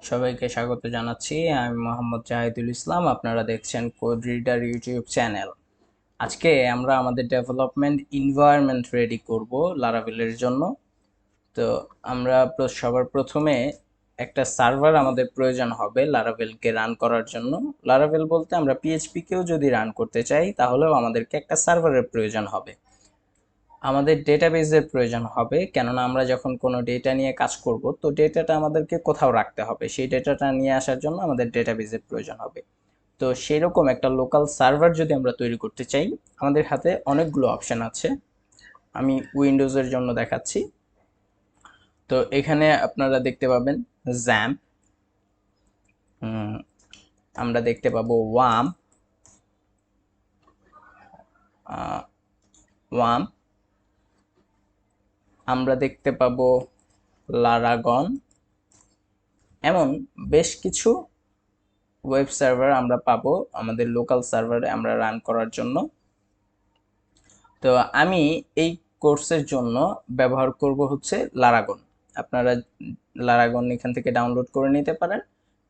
সবাইকে স্বাগত জানাচ্ছি। আমি মোহাম্মদ জাহিদুল ইসলাম। আপনারা দেখছেন কোড রিডার ইউটিউব চ্যানেল। আজকে আমরা আমাদের ডেভেলপমেন্ট এনভায়রনমেন্ট রেডি করব লারাভেলের জন্য। তো আমরা সবার প্রথমে একটা সার্ভার আমাদের প্রয়োজন হবে লারাভেলকে রান করার জন্য। লারাভেল বলতে আমরা পিএইচপিকেও যদি রান করতে চাই তাহলেও আমাদেরকে একটা সার্ভারের প্রয়োজন হবে। আমাদের ডেটাবেজের প্রয়োজন হবে, কেননা আমরা যখন কোনো ডেটা নিয়ে কাজ করব তো ডেটাটা আমাদেরকে কোথাও রাখতে হবে, সেই ডেটাটা নিয়ে আসার জন্য আমাদের ডেটাবেজের প্রয়োজন হবে। তো সেই রকম একটা লোকাল সার্ভার যদি আমরা তৈরি করতে চাই, আমাদের হাতে অনেকগুলো অপশন আছে। আমি উইন্ডোজের জন্য দেখাচ্ছি। তো এখানে আপনারা দেখতে পাবেন জ্যাম্প, আমরা দেখতে পাবো ওয়াম, ওয়াম আমরা দেখতে পাবো লারাগন, এমন বেশ কিছু ওয়েব সার্ভার আমরা পাবো আমাদের লোকাল সার্ভারে আমরা রান করার জন্য। তো আমি এই কোর্সের জন্য ব্যবহার করব হচ্ছে লারাগন। আপনারা লারাগন এখান থেকে ডাউনলোড করে নিতে পারেন,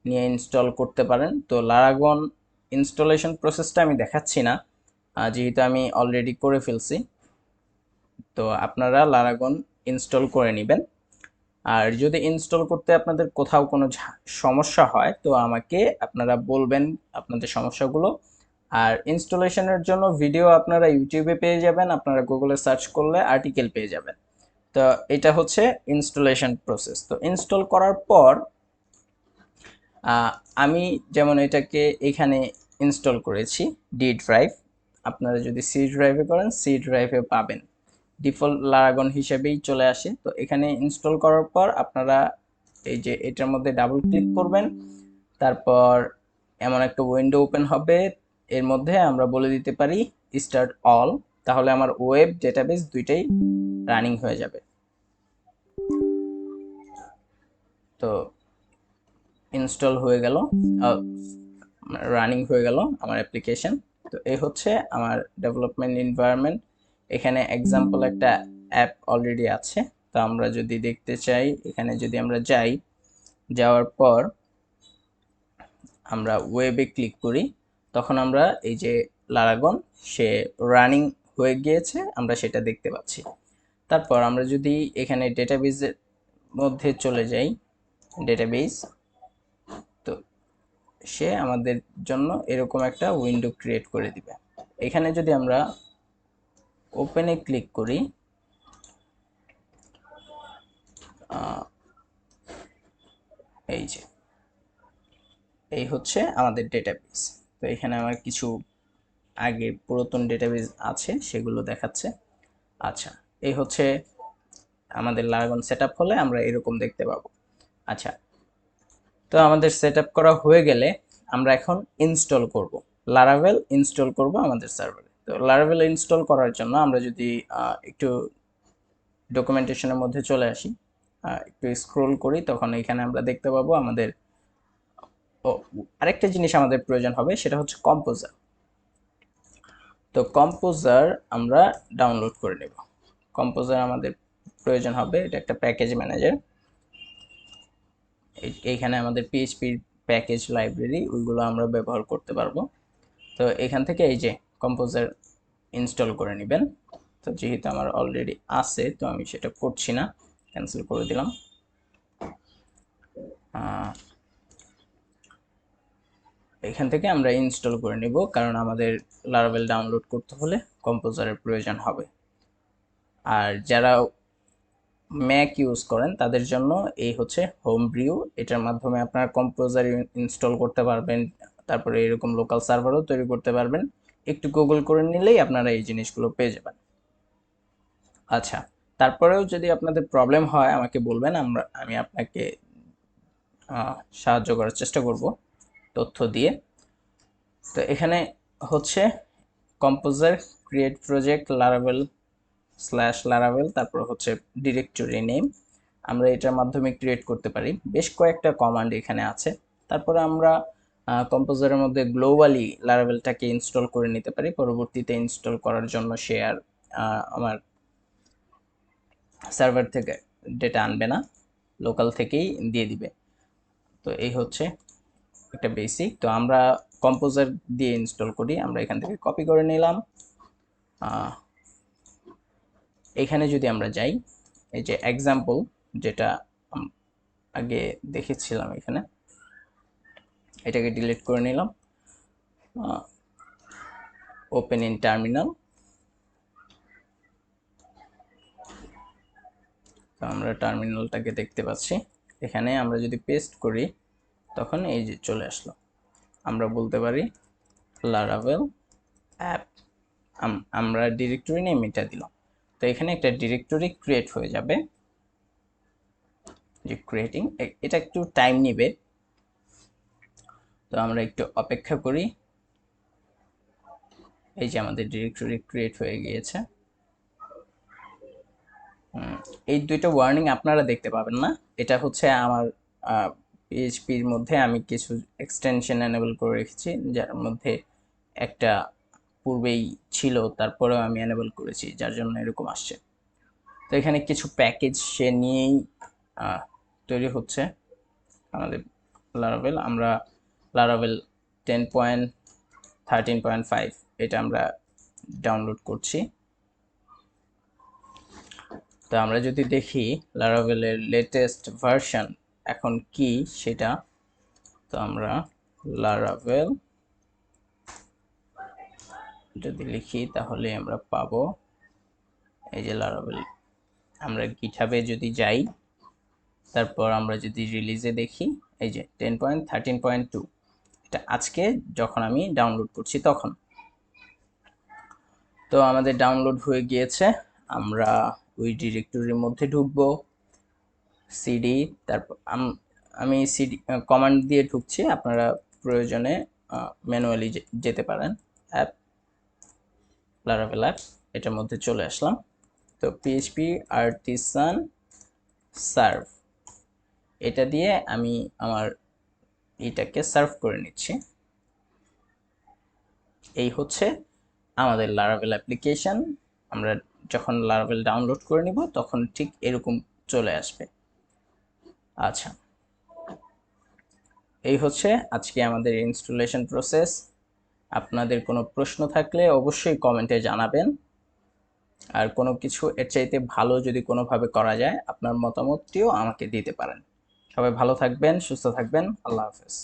নিয়ে ইনস্টল করতে পারেন। তো লারাগন ইনস্টলেশন প্রসেসটা আমি দেখাচ্ছি না, যেহেতু আমি অলরেডি করে ফেলছি। তো আপনারা লারাগন ইনস্টল করে নেবেন। আর যদি ইনস্টল করতে আপনাদের কোথাও কোনো সমস্যা হয় তো আমাকে আপনারা বলবেন আপনাদের সমস্যাগুলো। আর ইনস্টলেশনের জন্য ভিডিও আপনারা ইউটিউবে পেয়ে যাবেন, আপনারা গুগলে সার্চ করলে আর্টিকেল পেয়ে যাবেন। তো এটা হচ্ছে ইনস্টলেশন প্রসেস। তো ইনস্টল করার পর আমি যেমন এটাকে এখানে ইনস্টল করেছি ডি ড্রাইভ, আপনারা যদি সি ড্রাইভে করেন সি ড্রাইভে পাবেন, ডিফল্ট লারাগন হিসেবেই চলে আসে। তো এখানে ইনস্টল করার পর আপনারা এই যে এটার মধ্যে ডাবল ক্লিক করবেন, তারপর এমন একটা উইন্ডো ওপেন হবে। এর মধ্যে আমরা বলে দিতে পারি স্টার্ট অল, তাহলে আমার ওয়েব ডেটাবেস দুইটাই রানিং হয়ে যাবে। তো ইনস্টল হয়ে গেল, রানিং হয়ে গেল আমার অ্যাপ্লিকেশন। তো এই হচ্ছে আমার ডেভেলপমেন্ট এনভায়রনমেন্ট। এখানে এক্সাম্পল একটা অ্যাপ অলরেডি আছে। তো আমরা যদি দেখতে চাই, এখানে যদি আমরা যাই, যাওয়ার পর আমরা ওয়েবে ক্লিক করি, তখন আমরা এই যে লারাগন সে রানিং হয়ে গিয়েছে আমরা সেটা দেখতে পাচ্ছি। তারপর আমরা যদি এখানে ডেটাবেজের মধ্যে চলে যাই, ডেটাবেজ, তো সে আমাদের জন্য এরকম একটা উইন্ডো ক্রিয়েট করে দিবে। এখানে যদি আমরা ওপেনে ক্লিক করি, এই যে এই হচ্ছে আমাদের ডেটাবেস। তো এখানে আমার কিছু আগে পুরাতন ডেটাবেস আছে সেগুলো দেখাচ্ছে। আচ্ছা, এই হচ্ছে আমাদের লারাগন সেট আপ হলে আমরা এরকম দেখতে পাবো। আচ্ছা, তো আমাদের সেট আপ করা হয়ে গেলে আমরা এখন ইনস্টল করব, লারাভেল ইনস্টল করব আমাদের সার্ভারে। তো লারাভেল ইনস্টল করার জন্য আমরা যদি একটু ডকুমেন্টেশনের মধ্যে চলে আসি, একটু স্ক্রোল করি, তখন এখানে আমরা দেখতে পাবো আমাদের আরেকটা জিনিস আমাদের প্রয়োজন হবে, সেটা হচ্ছে কম্পোজার। তো কম্পোজার আমরা ডাউনলোড করে নেব। কম্পোজার আমাদের প্রয়োজন হবে, এটা একটা প্যাকেজ ম্যানেজার। এইখানে আমাদের পিএইচপির প্যাকেজ লাইব্রেরি ওইগুলো আমরা ব্যবহার করতে পারবো। তো এখান থেকে এই যে কম্পোজার ইনস্টল করে নেবেন। তো যেহেতু আমার অলরেডি আছে তো আমি সেটা করছি না, ক্যান্সেল করে দিলাম। এখান থেকে আমরা ইনস্টল করে নিব, কারণ আমাদের লারাভেল ডাউনলোড করতে হলে কম্পোজারের প্রয়োজন হবে। আর যারা ম্যাক ইউজ করেন তাদের জন্য এই হচ্ছে হোম ব্রিউ, এটার মাধ্যমে আপনারা কম্পোজার ইনস্টল করতে পারবেন, তারপরে এরকম লোকাল সার্ভারও তৈরি করতে পারবেন। একটু গুগল করে নিলেই আপনারা এই জিনিসগুলো পেয়ে যাবেন। আচ্ছা, তারপরেও যদি আপনাদের প্রবলেম হয় আমাকে বলবেন, আমি আপনাকে সাহায্য করার চেষ্টা করব তথ্য দিয়ে। তো এখানে হচ্ছে composer create project Laravel slash Laravel, তারপর হচ্ছে ডিরেক্টরি নেম, আমরা এটার মাধ্যমে ক্রিয়েট করতে পারি। বেশ কয়েকটা কমান্ড এখানে আছে। তারপরে আমরা কম্পোজারের মধ্যে গ্লোবালি লারাভেলটাকে ইনস্টল করে নিতে পারি, পরবর্তীতে ইনস্টল করার জন্য সে আর আমার সার্ভার থেকে ডেটা আনবে না, লোকাল থেকেই দিয়ে দিবে। তো তো এই হচ্ছে একটা বেসিক। তো আমরা কম্পোজার দিয়ে ইনস্টল করি, আমরা এখান থেকে কপি করে নিলাম। এখানে যদি আমরা যাই, এই যে এক্সাম্পল যেটা আগে দেখেছিলাম, এখানে এটাকে ডিলিট করে নিলাম। Open in terminal. তো আমরা টার্মিনালটাকে দেখতে পাচ্ছি। এখানে আমরা যদি পেস্ট করি তখন এই যে চলে আসলো। আমরা বলতে পারি লারাভেল অ্যাপ, আমরা ডিরেক্টরি নেম এটা দিলাম। তো এখানে একটা ডিরেক্টরি ক্রিয়েট হয়ে যাবে। যে ক্রিয়েটিং, এটা একটু টাইম নেবে, তো আমরা একটু অপেক্ষা করি। এই যে আমাদের ডিরেক্টরি ক্রিয়েট হয়ে গিয়েছে। এই দুইটা ওয়ার্নিং আপনারা দেখতে পাবেন না, এটা হচ্ছে আমার পিএইচপির মধ্যে আমি কিছু এক্সটেনশন এনেবল করে রেখেছি, যার মধ্যে একটা পূর্বেই ছিল, তারপরেও আমি এনেবল করেছি, যার জন্য এরকম আসছে। তো এখানে কিছু প্যাকেজ সে নিয়েই তৈরি হচ্ছে আমাদের লারাভেল। আমরা লারাভেল 10.13.5 এটা আমরা ডাউনলোড করছি। তো আমরা যদি দেখি লারাভেলের লেটেস্ট ভার্সন এখন কি সেটা, তো আমরা লারাভেল যদি লিখি তাহলে আমরা পাবো এই যে লারাভেল। আমরা গিটহাবে যদি যাই, তারপর আমরা যদি রিলিজে দেখি, এই যে 10.13.2, এটা আজকে যখন আমি ডাউনলোড করছি তখন। তো আমাদের ডাউনলোড হয়ে গিয়েছে। আমরা ওই ডিরেক্টরির মধ্যে ঢুকবো, সিডি, তারপর আমি সিডি কমান্ড দিয়ে ঢুকছি, আপনারা প্রয়োজনে ম্যানুয়ালি যেতে পারেন। অ্যাপ, লারাভেল অ্যাপ, এটার মধ্যে চলে আসলাম। তো পিএইচপি আর্টিসান সার্ভ, এটা দিয়ে আমি আমার এটাকে সার্ভ করে নিচ্ছি। এই হচ্ছে আমাদের লারাভেল অ্যাপ্লিকেশন। আমরা যখন লারাভেল ডাউনলোড করে নিব তখন ঠিক এরকম চলে আসবে। আচ্ছা, এই হচ্ছে আজকে আমাদের ইনস্টলেশন প্রসেস। আপনাদের কোনো প্রশ্ন থাকলে অবশ্যই কমেন্টে জানাবেন, আর কোনো কিছু এর চাইতে ভালো যদি কোনোভাবে করা যায় আপনার মতামতটিও আমাকে দিতে পারেন। সবাই ভালো থাকবেন, সুস্থ থাকবেন, আল্লাহ হাফেজ।